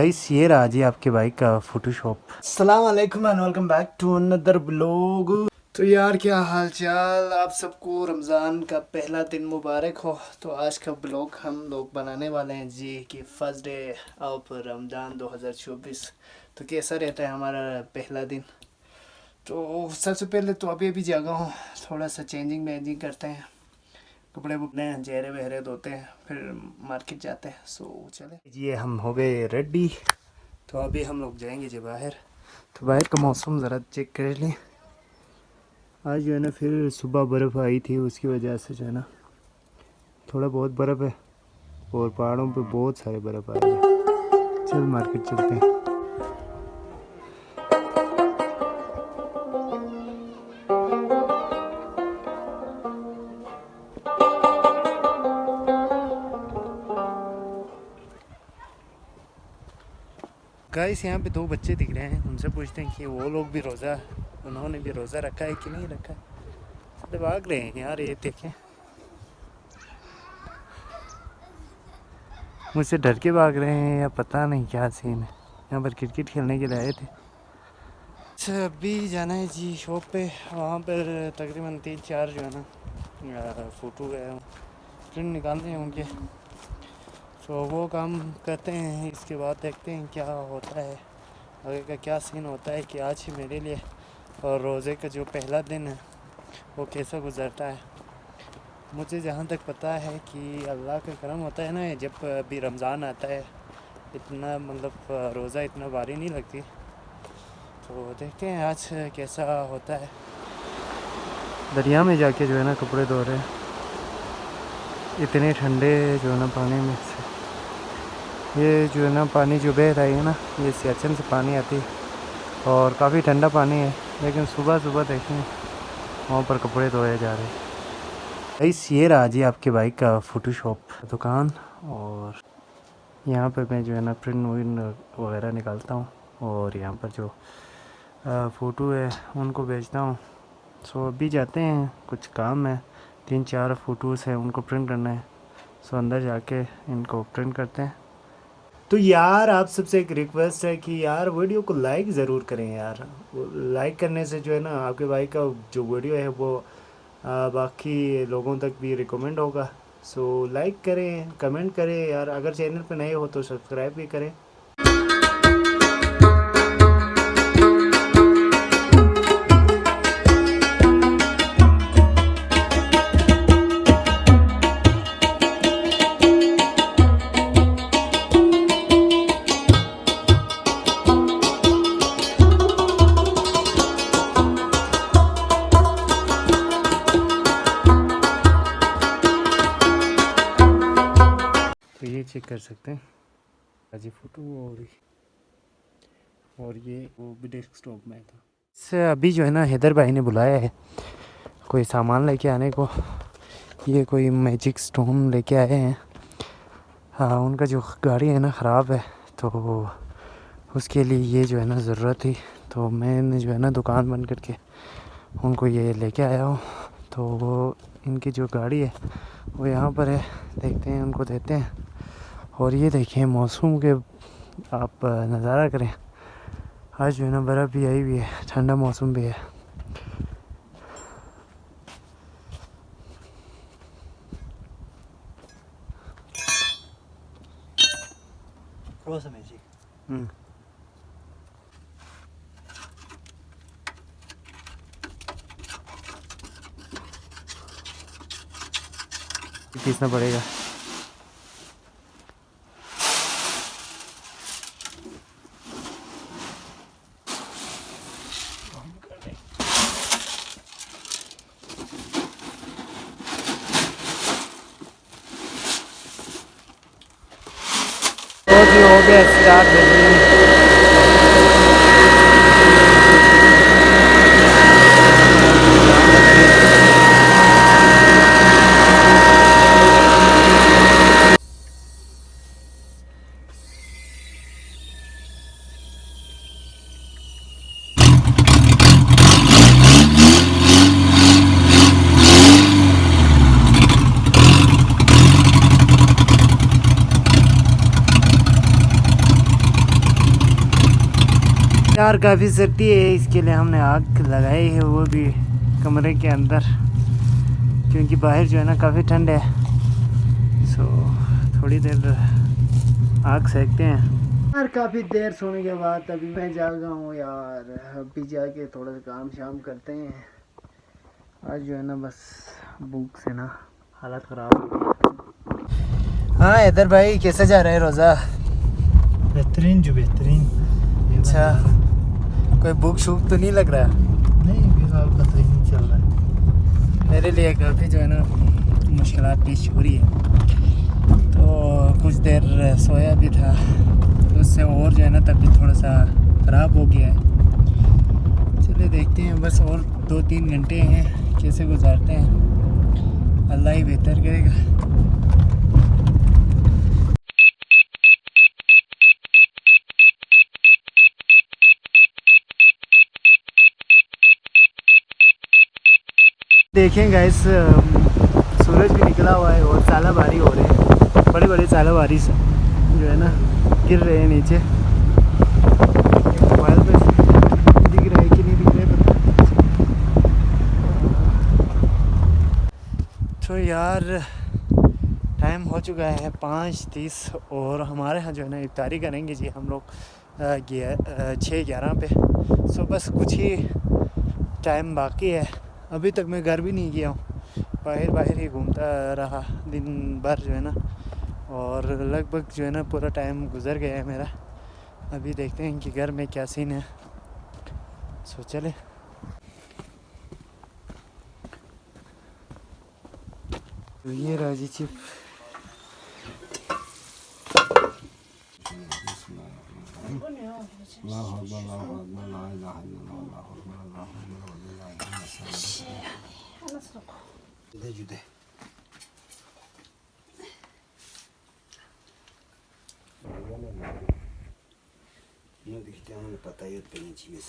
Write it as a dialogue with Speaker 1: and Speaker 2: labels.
Speaker 1: Guys ये रहा जी आपके बाइक का फोटोशॉप। अस्सलाम वालेकुम and welcome back to another blog. तो यार क्या हाल चाल, आप सबको रमज़ान का पहला दिन मुबारक हो। तो आज का ब्लॉग हम लोग बनाने वाले हैं जी कि फर्स्ट डे ऑफ रमज़ान 2024। तो कैसा रहता है हमारा पहला दिन। तो सबसे पहले तो अभी जागा हूँ, थोड़ा सा चेंजिंग वेंजिंग करते हैं, कपड़े बुकने हैं, चेहरे वहरे धोते हैं, फिर मार्केट जाते हैं। सो चले जी, हम हो गए रेडी। तो अभी हम लोग जाएंगे जी बाहर। तो बाहर का मौसम ज़रा चेक कर लें। आज जो है ना फिर सुबह बर्फ़ आई थी, उसकी वजह से जो है ना थोड़ा बहुत बर्फ़ है और पहाड़ों पे बहुत सारे बर्फ़ आए हैं। चल मार्केट चलते हैं। गाइस यहाँ पे दो बच्चे दिख रहे हैं, उनसे पूछते हैं कि वो लोग भी रोज़ा, उन्होंने भी रोज़ा रखा है कि नहीं रखा। सब भाग रहे हैं यार, ये देखें, मुझसे डर के भाग रहे हैं या पता नहीं क्या सीन है। यहाँ पर क्रिकेट खेलने के लिए आए थे। अच्छा अभी जाना है जी शॉप पे, वहाँ पर तकरीबन 3-4 जो है ना फ़ोटो गए प्रिंट निकालने हैं उनके। तो वो काम करते हैं, इसके बाद देखते हैं क्या होता है आगे का, क्या सीन होता है कि आज ही मेरे लिए और रोज़े का जो पहला दिन है वो कैसा गुजरता है। मुझे जहाँ तक पता है कि अल्लाह का करम होता है ना, जब अभी रमज़ान आता है इतना मतलब रोज़ा इतना भारी नहीं लगती। तो देखते हैं आज कैसा होता है। दरिया में जाके जो है ना कपड़े धो रहे हैं, इतने ठंडे जो है ना पानी में से। ये जो है ना पानी जो बह रहा है ना, ये सियाचिन से पानी आती है और काफ़ी ठंडा पानी है। लेकिन सुबह सुबह देखें वहाँ पर कपड़े धोए जा रहे हैं। गाइस ये रहा जी आपके बाइक का फ़ोटोशॉप दुकान, और यहाँ पर मैं जो है ना प्रिंट वगैरह निकालता हूँ और यहाँ पर जो फ़ोटो है उनको बेचता हूँ। सो अभी जाते हैं, कुछ काम है, 3-4 फ़ोटोज़ हैं उनको प्रिंट करना है। सो अंदर जाके इनको प्रिंट करते हैं। तो यार आप सबसे एक रिक्वेस्ट है कि यार वीडियो को लाइक ज़रूर करें यार। लाइक करने से जो है ना आपके भाई का जो वीडियो है वो बाकी लोगों तक भी रिकमेंड होगा। सो लाइक करें, कमेंट करें यार। अगर चैनल पे नए हो तो सब्सक्राइब भी करें। तो ये चेक कर सकते हैं जी फ़ोटो, और ये वो भी डेस्कटॉप में था। इससे अभी जो है ना हैदर भाई ने बुलाया है कोई सामान लेके आने को। ये कोई मैजिक स्टोन लेके आए हैं। हाँ उनका जो गाड़ी है ना ख़राब है, तो उसके लिए ये जो है ना ज़रूरत थी। तो मैंने जो है ना दुकान बंद करके उनको ये लेके आया हूँ। तो वो इनकी जो गाड़ी है वो यहाँ पर है, देखते हैं उनको देते हैं। और ये देखिए मौसम के आप नज़ारा करें, आज जो है ना बर्फ़ भी आई हुई है, ठंडा मौसम भी है। पीसना पड़ेगा। तो जी हो गया स्टार्ट। यार काफ़ी सर्दी है, इसके लिए हमने आग लगाई है, वो भी कमरे के अंदर, क्योंकि बाहर जो है ना काफ़ी ठंड है। सो थोड़ी देर आग सेकते हैं यार। काफ़ी देर सोने के बाद अभी मैं जागा हूँ यार। अभी जाके थोड़ा सा काम शाम करते हैं। आज जो है ना बस भूख से ना हालत ख़राब हो गई। हाँ इधर भाई कैसे जा रहा है रोज़ा?
Speaker 2: बेहतरीन जो बेहतरीन।
Speaker 1: अच्छा, कोई भूख शूख तो नहीं लग रहा?
Speaker 2: नहीं फिलहाल पता ही नहीं चल रहा है।
Speaker 1: मेरे लिए काफ़ी जो है ना मुश्किलात पेश हो रही है, तो कुछ देर सोया भी था, तो उससे और जो है ना तबीयत थोड़ा सा ख़राब हो गया है। चलिए देखते हैं, बस और 2-3 घंटे हैं, कैसे गुजारते हैं, अल्लाह ही बेहतर करेगा। देखें गाइस, सूरज भी निकला हुआ है और सालाबारी हो रहे हैं, बड़े बड़े सालाबारी जो है ना गिर रहे हैं नीचे। मोबाइल पे दिख रहा है कि नहीं दिख रहा है पता। तो यार टाइम हो चुका है 5:30 और हमारे यहाँ जो है ना इफ्तारी करेंगे जी हम लोग 6-11 पे। सो बस कुछ ही टाइम बाकी है। अभी तक मैं घर भी नहीं गया हूँ, बाहर ही घूमता रहा दिन भर जो है ना, और लगभग जो है ना पूरा टाइम गुजर गया है मेरा। अभी देखते हैं कि घर में क्या सीन है। सो चले। तो ये राजी चिप जुदे दिखते हैं, पता ही होते हैं चीज़।